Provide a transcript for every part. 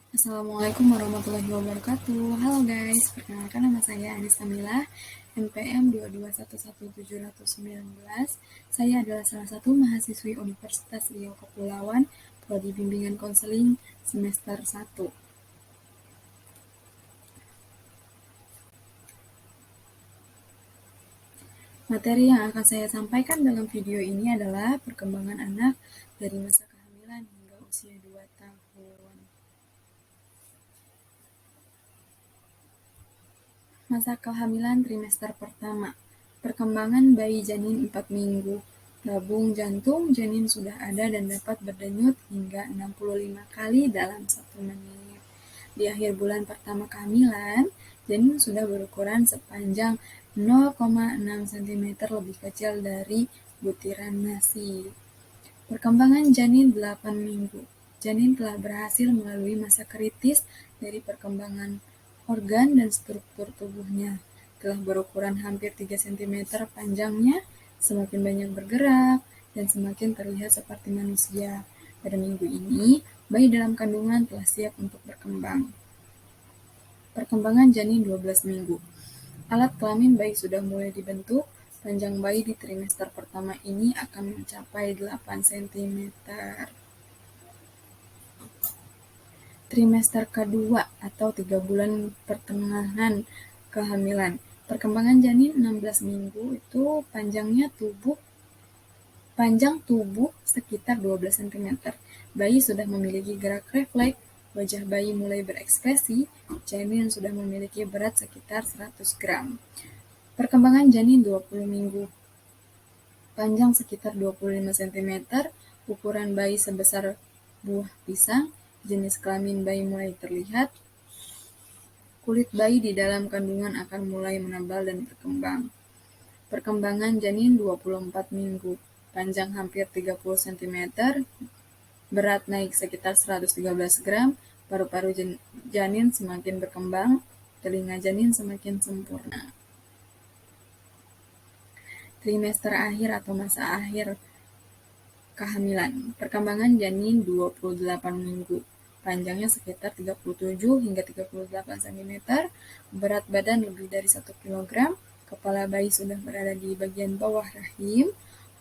Assalamualaikum warahmatullahi wabarakatuh. Halo guys, perkenalkan nama saya Anissa Mila, NPM 2211719. Saya adalah salah satu mahasiswi Universitas Riau Kepulauan, prodi bimbingan konseling semester 1. Materi yang akan saya sampaikan dalam video ini adalah perkembangan anak dari masa kehamilan hingga usia 2 tahun. Masa kehamilan trimester pertama. Perkembangan bayi janin 4 minggu. Tabung jantung janin sudah ada dan dapat berdenyut hingga 65 kali dalam 1 menit. Di akhir bulan pertama kehamilan, janin sudah berukuran sepanjang 0,6 cm lebih kecil dari butiran nasi. Perkembangan janin 8 minggu. Janin telah berhasil melalui masa kritis dari perkembangan organ dan struktur tubuhnya. Telah berukuran hampir 3 cm panjangnya, semakin banyak bergerak, dan semakin terlihat seperti manusia. Pada minggu ini, bayi dalam kandungan telah siap untuk berkembang. Perkembangan janin 12 minggu. Alat kelamin bayi sudah mulai dibentuk. Panjang bayi di trimester pertama ini akan mencapai 8 cm. Trimester kedua atau 3 bulan pertengahan kehamilan. Perkembangan janin 16 minggu itu panjang tubuh sekitar 12 cm. Bayi sudah memiliki gerak refleks, wajah bayi mulai berekspresi, janin sudah memiliki berat sekitar 100 gram. Perkembangan janin 20 minggu. Panjang sekitar 25 cm, ukuran bayi sebesar buah pisang, jenis kelamin bayi mulai terlihat, kulit bayi di dalam kandungan akan mulai menebal dan berkembang. Perkembangan janin 24 minggu, panjang hampir 30 cm, berat naik sekitar 113 gram, paru-paru janin semakin berkembang, telinga janin semakin sempurna. Trimester akhir atau masa akhir kehamilan. Perkembangan janin 28 minggu. Panjangnya sekitar 37 hingga 38 cm, berat badan lebih dari 1 kg, kepala bayi sudah berada di bagian bawah rahim,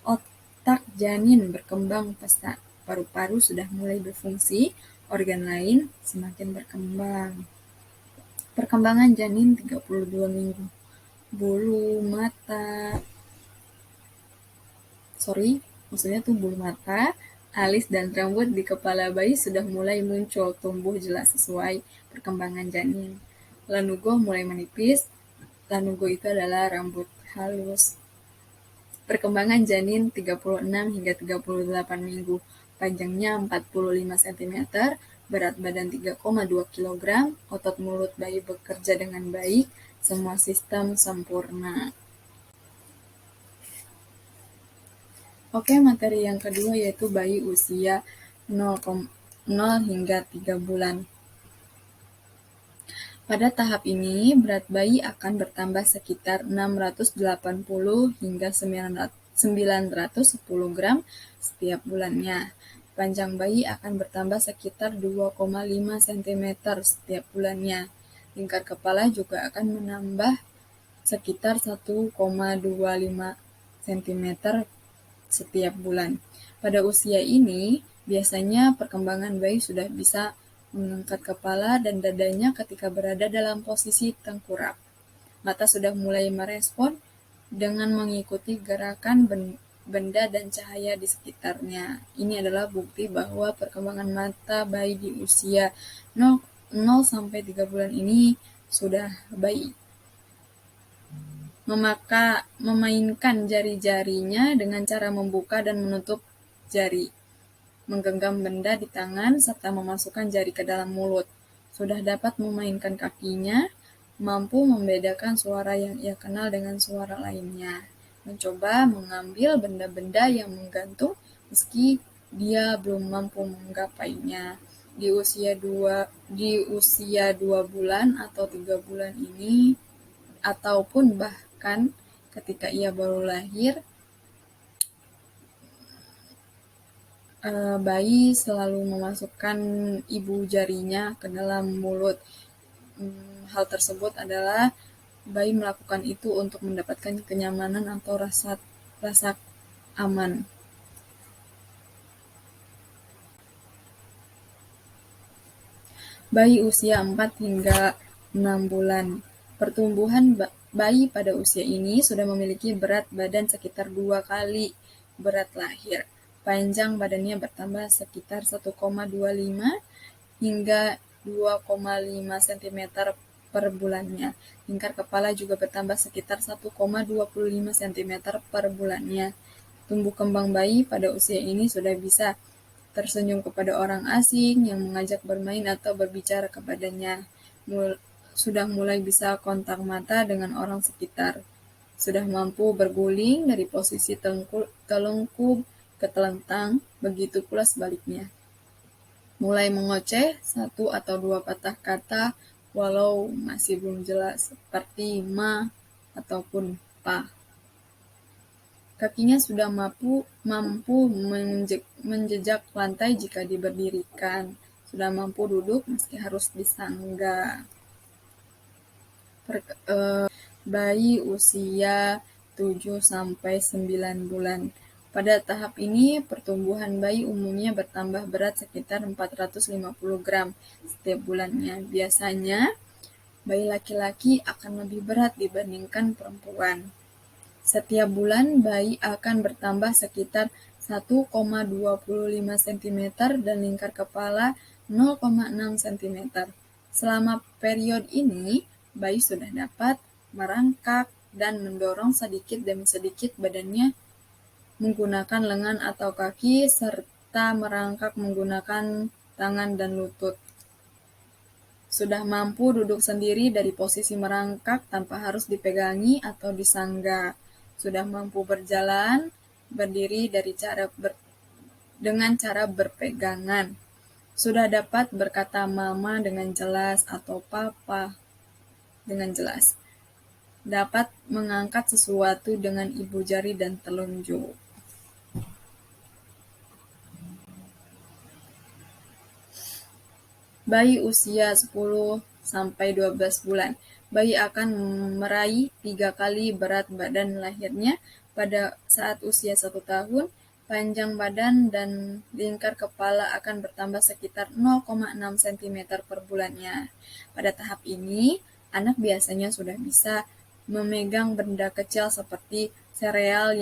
otak janin berkembang pesat, paru-paru sudah mulai berfungsi, organ lain semakin berkembang. Perkembangan janin 32 minggu. Bulu mata, alis dan rambut di kepala bayi sudah mulai muncul tumbuh jelas sesuai perkembangan janin. Lanugo mulai menipis. Lanugo itu adalah rambut halus. Perkembangan janin 36 hingga 38 minggu. Panjangnya 45 cm, berat badan 3,2 kg, otot mulut bayi bekerja dengan baik, semua sistem sempurna. Oke, materi yang kedua yaitu bayi usia 0 hingga 3 bulan. Pada tahap ini, berat bayi akan bertambah sekitar 680 hingga 910 gram setiap bulannya. Panjang bayi akan bertambah sekitar 2,5 cm setiap bulannya. Lingkar kepala juga akan menambah sekitar 1,25 cm setiap bulan. Pada usia ini, biasanya perkembangan bayi sudah bisa mengangkat kepala dan dadanya ketika berada dalam posisi tengkurap. Mata sudah mulai merespon dengan mengikuti gerakan benda dan cahaya di sekitarnya. Ini adalah bukti bahwa perkembangan mata bayi di usia 0 sampai 3 bulan ini sudah baik. Memainkan jari-jarinya dengan cara membuka dan menutup jari, menggenggam benda di tangan, serta memasukkan jari ke dalam mulut. Sudah dapat memainkan kakinya, mampu membedakan suara yang ia kenal dengan suara lainnya. Mencoba mengambil benda-benda yang menggantung meski dia belum mampu menggapainya. Di usia 2 bulan atau 3 bulan ini, ataupun bahkan ketika ia baru lahir, Bayi selalu memasukkan ibu jarinya ke dalam mulut. Hal tersebut adalah bayi melakukan itu untuk mendapatkan kenyamanan atau rasa aman. Bayi usia 4 hingga 6 bulan. Pertumbuhan bayi pada usia ini sudah memiliki berat badan sekitar 2 kali berat lahir. Panjang badannya bertambah sekitar 1,25 hingga 2,5 cm per bulannya. Lingkar kepala juga bertambah sekitar 1,25 cm per bulannya. Tumbuh kembang bayi pada usia ini sudah bisa tersenyum kepada orang asing yang mengajak bermain atau berbicara kepadanya. Sudah mulai bisa kontak mata dengan orang sekitar. Sudah mampu berguling dari posisi telungkup ke telentang, begitu pula sebaliknya. Mulai mengoceh 1 atau 2 patah kata walau masih belum jelas, seperti ma ataupun pa. Kakinya sudah mampu menjejak lantai jika diberdirikan. Sudah mampu duduk meski harus disangga. Bayi usia 7-9 bulan. Pada tahap ini, pertumbuhan bayi umumnya bertambah berat sekitar 450 gram setiap bulannya. Biasanya, bayi laki-laki akan lebih berat dibandingkan perempuan. Setiap bulan, bayi akan bertambah sekitar 1,25 cm dan lingkar kepala 0,6 cm. Selama periode ini, bayi sudah dapat merangkak dan mendorong sedikit demi sedikit badannya menggunakan lengan atau kaki, serta merangkak menggunakan tangan dan lutut. Sudah mampu duduk sendiri dari posisi merangkak tanpa harus dipegangi atau disangga. Sudah mampu berjalan, berdiri dengan cara berpegangan. Sudah dapat berkata mama dengan jelas atau papa dengan jelas. Dapat mengangkat sesuatu dengan ibu jari dan telunjuk. Bayi usia 10-12 bulan. Bayi akan meraih 3 kali berat badan lahirnya pada saat usia 1 tahun. Panjang badan dan lingkar kepala akan bertambah sekitar 0,6 cm per bulannya. Pada tahap ini, anak biasanya sudah bisa memegang benda kecil seperti sereal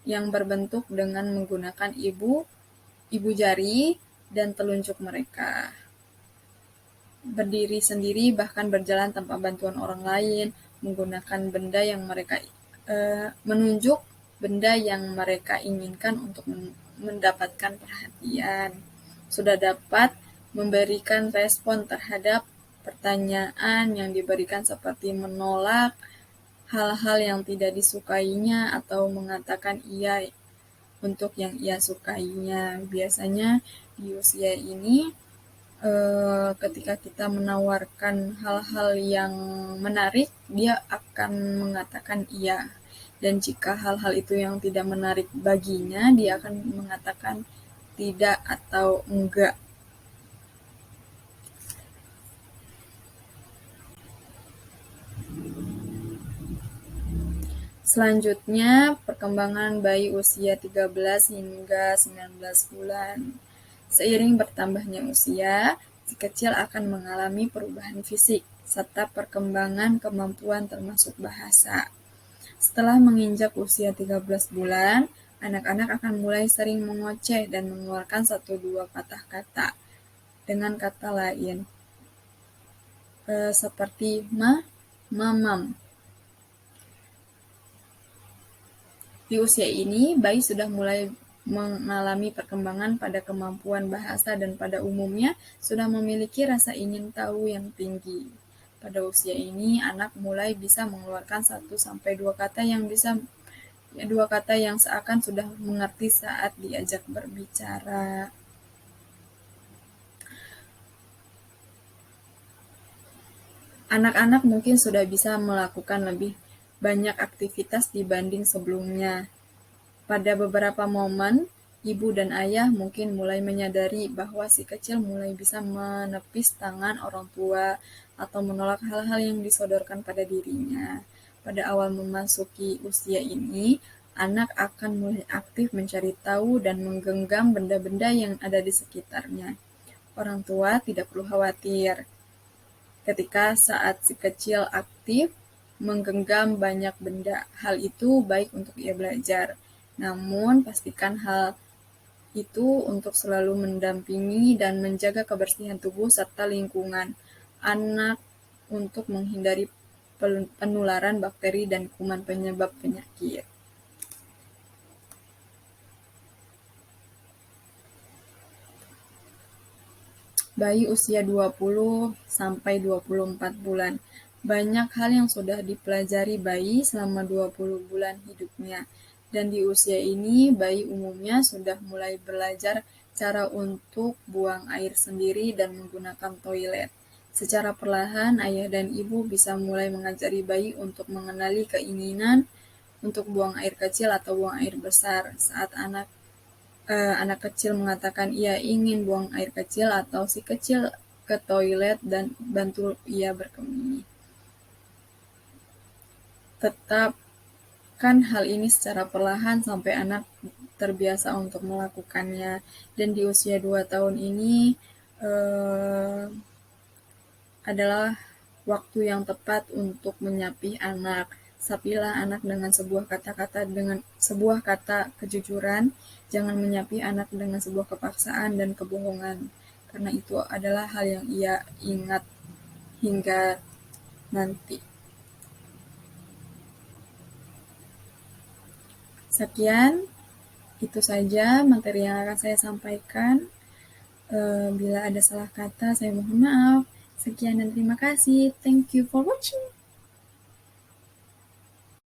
yang berbentuk dengan menggunakan ibu jari dan telunjuk mereka. Berdiri sendiri, bahkan berjalan tanpa bantuan orang lain, menggunakan benda yang menunjuk benda yang mereka inginkan untuk mendapatkan perhatian. Sudah dapat memberikan respon terhadap pertanyaan yang diberikan seperti menolak hal-hal yang tidak disukainya atau mengatakan iya untuk yang ia sukainya. Biasanya di usia ini, ketika kita menawarkan hal-hal yang menarik, dia akan mengatakan iya. Dan jika hal-hal itu yang tidak menarik baginya, dia akan mengatakan tidak atau enggak. Selanjutnya, perkembangan bayi usia 13 hingga 19 bulan. Seiring bertambahnya usia, si kecil akan mengalami perubahan fisik, serta perkembangan kemampuan termasuk bahasa. Setelah menginjak usia 13 bulan, anak-anak akan mulai sering mengoceh dan mengeluarkan 1-2 patah kata dengan kata lain, seperti ma, mamam. Di usia ini, bayi sudah mulai mengalami perkembangan pada kemampuan bahasa dan pada umumnya sudah memiliki rasa ingin tahu yang tinggi. Pada usia ini, anak mulai bisa mengeluarkan 1-2 kata yang seakan sudah mengerti saat diajak berbicara. Anak-anak mungkin sudah bisa melakukan lebih banyak aktivitas dibanding sebelumnya. Pada beberapa momen, Ibu dan ayah mungkin mulai menyadari bahwa si kecil mulai bisa menepis tangan orang tua atau menolak hal-hal yang disodorkan pada dirinya. Pada awal memasuki usia ini, anak akan mulai aktif mencari tahu dan menggenggam benda-benda yang ada di sekitarnya. Orang tua tidak perlu khawatir ketika saat si kecil aktif menggenggam banyak benda. Hal itu baik untuk ia belajar. Namun, pastikan hal itu untuk selalu mendampingi dan menjaga kebersihan tubuh serta lingkungan anak untuk menghindari penularan bakteri dan kuman penyebab penyakit. Bayi usia 20-24 bulan. Banyak hal yang sudah dipelajari bayi selama 20 bulan hidupnya. Dan di usia ini, bayi umumnya sudah mulai belajar cara untuk buang air sendiri dan menggunakan toilet. Secara perlahan, ayah dan ibu bisa mulai mengajari bayi untuk mengenali keinginan untuk buang air kecil atau buang air besar saat anak kecil mengatakan ia ingin buang air kecil atau si kecil ke toilet dan bantu ia berkemih. Tetapkan hal ini secara perlahan sampai anak terbiasa untuk melakukannya. Dan di usia 2 tahun ini adalah waktu yang tepat untuk menyapih anak. Sapilah anak dengan sebuah kata kejujuran. Jangan menyapih anak dengan sebuah kepaksaan dan kebohongan, karena itu adalah hal yang ia ingat hingga nanti. Sekian, itu saja materi yang akan saya sampaikan. Bila ada salah kata, saya mohon maaf. Sekian dan terima kasih. Thank you for watching.